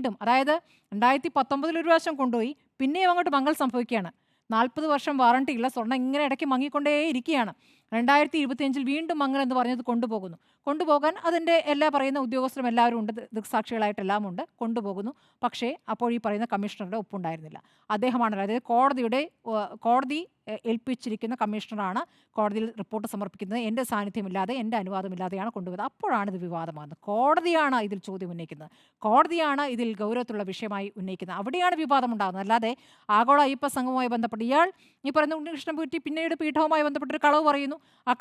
വീണ്ടും, അതായത് 2019 ഒരു പ്രാവശ്യം കൊണ്ടുപോയി, പിന്നെയും അങ്ങോട്ട് മങ്ങൽ സംഭവിക്കുകയാണ്. 40 വർഷം വാറണ്ടിയുള്ള സ്വർണ്ണം ഇങ്ങനെ ഇടയ്ക്ക് മങ്ങിക്കൊണ്ടേ ഇരിക്കുകയാണ്. 2025 വീണ്ടും മങ്ങലെന്ന് പറഞ്ഞത് കൊണ്ടുപോകുന്നു. കൊണ്ടുപോകാൻ അതിൻ്റെ എല്ലാ പറയുന്ന ഉദ്യോഗസ്ഥരും എല്ലാവരും ഉണ്ട്, ദൃക്സാക്ഷികളായിട്ടെല്ലാം ഉണ്ട്, കൊണ്ടുപോകുന്നു. പക്ഷേ അപ്പോൾ ഈ പറയുന്ന കമ്മീഷണറുടെ ഒപ്പുണ്ടായിരുന്നില്ല. അദ്ദേഹമാണല്ലോ, അതായത് കോടതി ഏൽപ്പിച്ചിരിക്കുന്ന കമ്മീഷണറാണ് കോടതിയിൽ റിപ്പോർട്ട് സമർപ്പിക്കുന്നത്. എൻ്റെ സാന്നിധ്യമില്ലാതെ, എൻ്റെ അനുവാദമില്ലാതെയാണ് കൊണ്ടുപോകുന്നത്. അപ്പോഴാണ് ഇത് വിവാദമാകുന്നത്. കോടതിയാണ് ഇതിൽ ചോദ്യം ഉന്നയിക്കുന്നത്. കോടതിയാണ് ഇതിൽ ഗൗരവത്തിലുള്ള വിഷയമായി ഉന്നയിക്കുന്നത്. അവിടെയാണ് വിവാദമുണ്ടാകുന്നത്. അല്ലാതെ ആഗോള അയ്യപ്പ സംഘവുമായി ബന്ധപ്പെട്ട് ഇയാൾ ഈ പറയുന്ന ഉണ്ണികൃഷ്ണൻ പോറ്റി പിന്നീട് പീഠവുമായി ബന്ധപ്പെട്ടൊരു കളവ് പറയുന്നു. ആ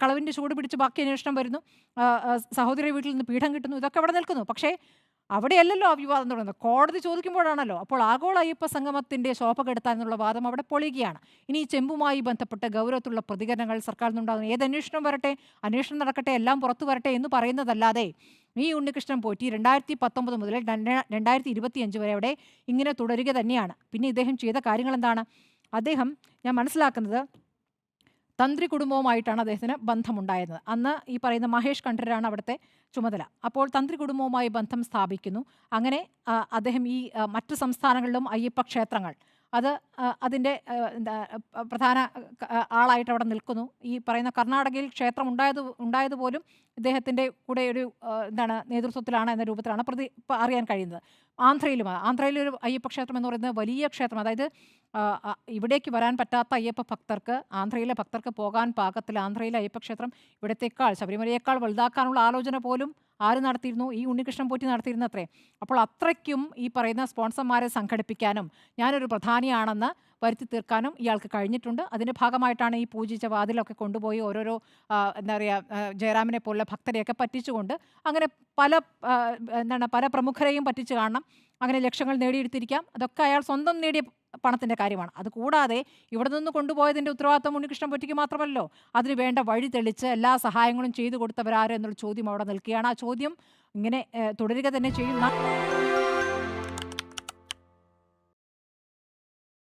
കളവിൻ്റെ ചൂട് പിടിച്ച് ബാക്കി അന്വേഷണം വരുന്നു. സഹോദരി വീട്ടിൽ നിന്ന് പീഠം കിട്ടുന്നു. ഇതൊക്കെ അവിടെ നിൽക്കുന്നു. പക്ഷേ അവിടെയല്ലല്ലോ ആ വിവാദം തുടങ്ങുന്നത്. കോടതി ചോദിക്കുമ്പോഴാണല്ലോ. അപ്പോൾ ആഗോള അയ്യപ്പ സംഗമത്തിൻ്റെ ശോഭ കെടുത്താനുള്ള വാദം അവിടെ പൊളിയുകയാണ്. ഇനി ഈ ചെമ്പുമായി ബന്ധപ്പെട്ട് ഗൗരവത്തിലുള്ള പ്രതികരണങ്ങൾ സർക്കാരിൽ നിന്നുണ്ടാകുന്നു. ഏത് അന്വേഷണം വരട്ടെ, അന്വേഷണം നടക്കട്ടെ, എല്ലാം പുറത്തു വരട്ടെ എന്ന് പറയുന്നതല്ലാതെ ഈ ഉണ്ണികൃഷ്ണൻ പോറ്റി 2019 മുതൽ 2025 വരെ അവിടെ ഇങ്ങനെ തുടരുക തന്നെയാണ്. പിന്നെ ഇദ്ദേഹം ചെയ്ത കാര്യങ്ങൾ എന്താണ്? അദ്ദേഹം, ഞാൻ മനസ്സിലാക്കുന്നത്, തന്ത്രി കുടുംബവുമായിട്ടാണ് അദ്ദേഹത്തിന് ബന്ധമുണ്ടായിരുന്നത്. അന്ന് ഈ പറയുന്ന മഹേഷ് കണ്ഠരരാണ് അവിടുത്തെ ചുമതല. അപ്പോൾ തന്ത്രി കുടുംബവുമായി ബന്ധം സ്ഥാപിക്കുന്നു. അങ്ങനെ അദ്ദേഹം ഈ മറ്റ് സംസ്ഥാനങ്ങളിലും അയ്യപ്പ ക്ഷേത്രങ്ങൾ അത് അതിൻ്റെ പ്രധാന ആളായിട്ട് അവിടെ നിൽക്കുന്നു. ഈ പറയുന്ന കർണാടകയിൽ ക്ഷേത്രം ഉണ്ടായതുപോലും ഇദ്ദേഹത്തിൻ്റെ കൂടെ ഒരു നേതൃത്വത്തിലാണ് എന്ന രൂപത്തിലാണ് അറിയാൻ കഴിയുന്നത്. ആന്ധ്രയിലൊരു അയ്യപ്പ ക്ഷേത്രം എന്ന് പറയുന്നത് വലിയ ക്ഷേത്രം. അതായത് ഇവിടേക്ക് വരാൻ പറ്റാത്ത അയ്യപ്പ ഭക്തർക്ക്, ആന്ധ്രയിലെ ഭക്തർക്ക് പോകാൻ പാകത്തിൽ ആന്ധ്രയിലെ അയ്യപ്പ ക്ഷേത്രം ഇവിടത്തേക്കാൾ, ശബരിമലയേക്കാൾ വലുതാക്കാനുള്ള ആലോചന പോലും ആര് നടത്തിയിരുന്നു? ഈ ഉണ്ണികൃഷ്ണൻ പോറ്റി നടത്തിയിരുന്നത്രേ. അപ്പോൾ അത്രയ്ക്കും ഈ പറയുന്ന സ്പോൺസർമാരെ സംഘടിപ്പിക്കാനും ഞാനൊരു പ്രധാനിയാണെന്ന് വരുത്തി തീർക്കാനും ഇയാൾക്ക് കഴിഞ്ഞിട്ടുണ്ട്. അതിൻ്റെ ഭാഗമായിട്ടാണ് ഈ പൂജിച്ച വാതിലൊക്കെ കൊണ്ടുപോയി ഓരോരോ ജയറാമിനെ പോലുള്ള ഭക്തരെയൊക്കെ പറ്റിച്ചുകൊണ്ട് അങ്ങനെ പല പ്രമുഖരെയും പറ്റിച്ച് കാണണം. അങ്ങനെ ലക്ഷങ്ങൾ നേടിയെടുത്തിരിക്കാം. അതൊക്കെ അയാൾ സ്വന്തം നേടിയ പണത്തിൻ്റെ കാര്യമാണ്. അതുകൂടാതെ ഇവിടെ നിന്ന് കൊണ്ടുപോയതിൻ്റെ ഉത്തരവാദിത്തം ഉണ്ണികൃഷ്ണൻ പൊറ്റിക്ക് മാത്രമല്ലോ. അതിന് വേണ്ട വഴി തെളിച്ച് എല്ലാ സഹായങ്ങളും ചെയ്തു കൊടുത്തവരാര് എന്നുള്ള ചോദ്യം അവിടെ നിൽക്കുകയാണ്. ആ ചോദ്യം ഇങ്ങനെ തുടരുക തന്നെ ചെയ്യും.